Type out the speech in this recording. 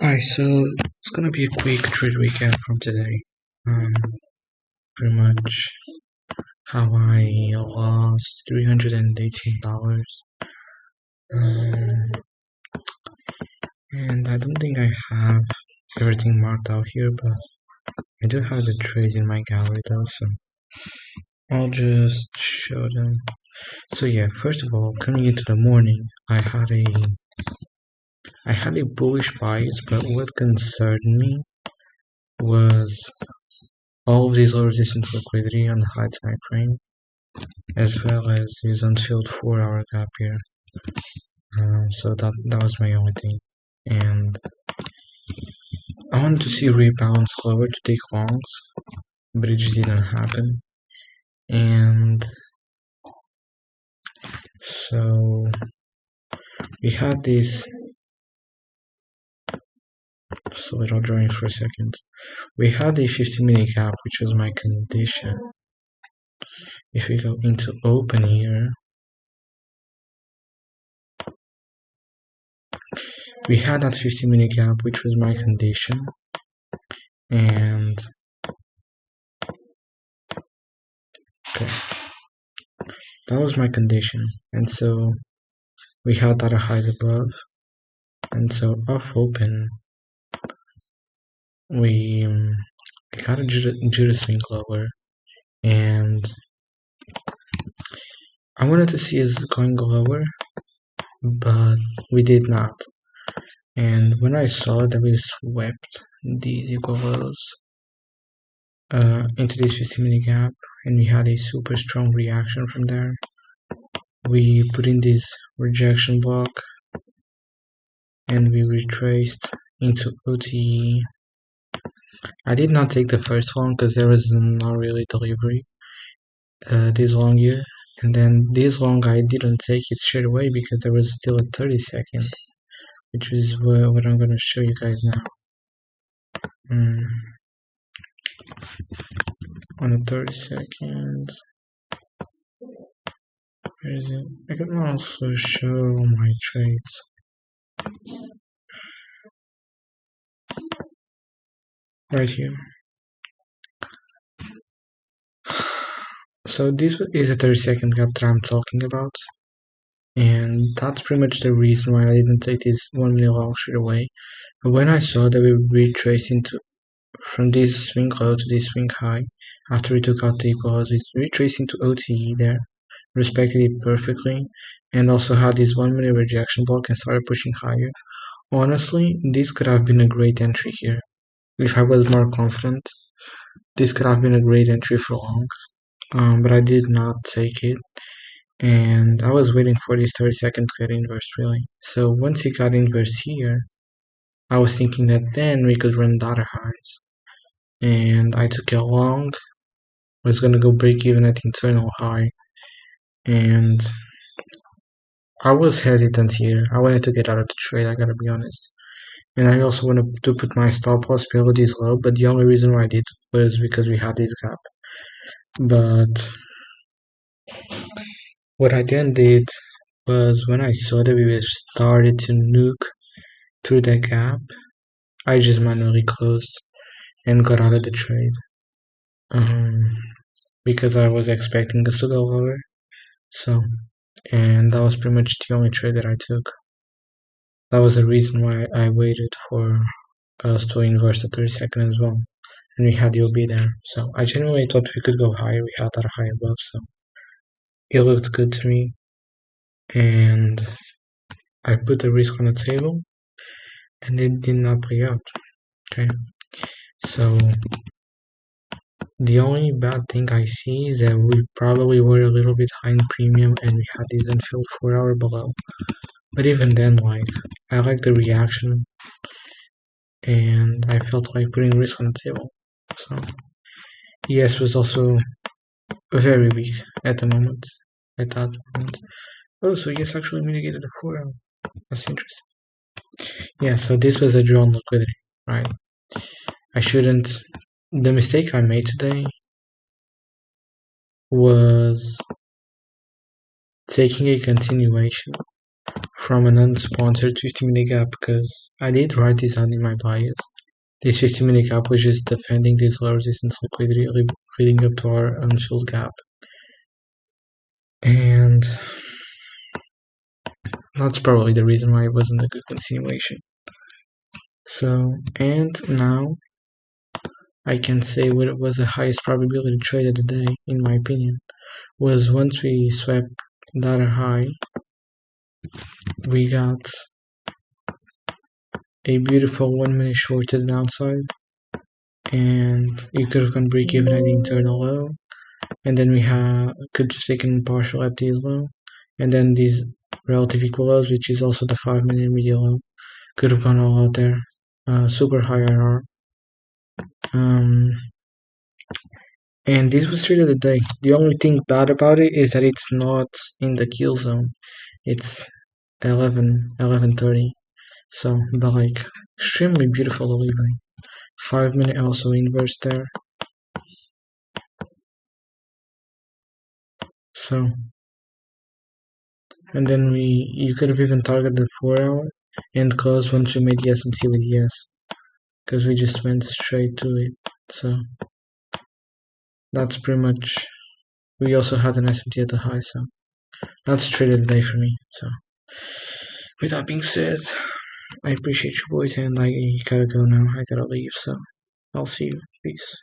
Alright, so it's gonna be a quick trade recap from today. Pretty much how I lost $318. Um, and I don't think I have everything marked out here, but I do have the trades in my gallery though, so I'll just show them. So yeah, first of all, coming into the morning, I had a bullish bias, but what concerned me was all of these low resistance liquidity on the high time frame, as well as this unfilled 4-hour gap here. So that was my only thing, and I wanted to see rebalance lower to take longs, but it just didn't happen. And so we had this. So I'll draw in for a second. We had a 15-minute gap, which was my condition. If we go into open here, we had that 15-minute gap, which was my condition, and okay, that was my condition. And so we had data highs above, and so off open, we got a Judas swing lower, and I wanted to see us going lower, but we did not. And when I saw that we swept these equal lows into this 15-minute gap, and we had a super strong reaction from there, we put in this rejection block, and we retraced into OTE. I did not take the first long because there was not really delivery this long here, and then this long I didn't take it straight away because there was still a 30-second, which is what I'm going to show you guys now. On the 30 seconds, where is it? I can also show my trades. Right here. So this is a 30-second gap that I'm talking about, and that's pretty much the reason why I didn't take this 1 minute long straight away. But when I saw that we retraced into from this swing low to this swing high, after we took out the equal lows, we retraced into OTE there, respected it perfectly, and also had this 1 minute rejection block and started pushing higher. Honestly, this could have been a great entry here. If I was more confident, this could have been a great entry for longs, but I did not take it, and I was waiting for this 30-second to get inversed really. So once it got inversed here, I was thinking that then we could run data highs, and I took a long, was gonna go break even at internal high, and I was hesitant here. I wanted to get out of the trade, I gotta be honest. And I also wanted to put my stop possibilities low, but the only reason why I did was because we had this gap. But what I then did was when I saw that we started to nuke through that gap, I just manually closed and got out of the trade. Because I was expecting this to go lower. So, and that was pretty much the only trade that I took. That was the reason why I waited for us to inverse the 30-second as well. And we had UB there. So I genuinely thought we could go higher. We had that high above, so it looked good to me. And I put the risk on the table, and it did not play out. Okay, so the only bad thing I see is that we probably were a little bit high in premium, and we had this unfilled 4-hour below. But even then, like, I like the reaction, and I felt like putting risk on the table. So ES was also very weak at the moment. At that moment. Oh, so ES actually mitigated the 4-hour. That's interesting. Yeah, so this was a drawn liquidity, right? I shouldn't. The mistake I made today was taking a continuation from an unsponsored 50-minute gap, because I did write this out in my bios. This 50-minute gap was just defending this low resistance liquidity leading up to our unfilled gap. And that's probably the reason why it wasn't a good continuation. So, and now I can say what was the highest probability trade of the day, in my opinion, was once we swept that high, we got a beautiful 1 minute short to the downside, and you could have gone break even at the internal low, and then we could have taken partial at this low, and then these relative equal lows, which is also the 5 minute medial low, could have gone all out there. Super high IR. And this was trade of the day. The only thing bad about it is that it's not in the kill zone. It's 11:30. So, but like, extremely beautiful delivery. 5 minute also inverse there. So, and then you could have even targeted the 4 hour and closed once we made the SMC with yes, because we just went straight to it. So that's pretty much. We also had an SMT at the high, so that's trade of the day for me. So with that being said, I appreciate you boys, and I gotta go now. I gotta leave, so I'll see you. Peace.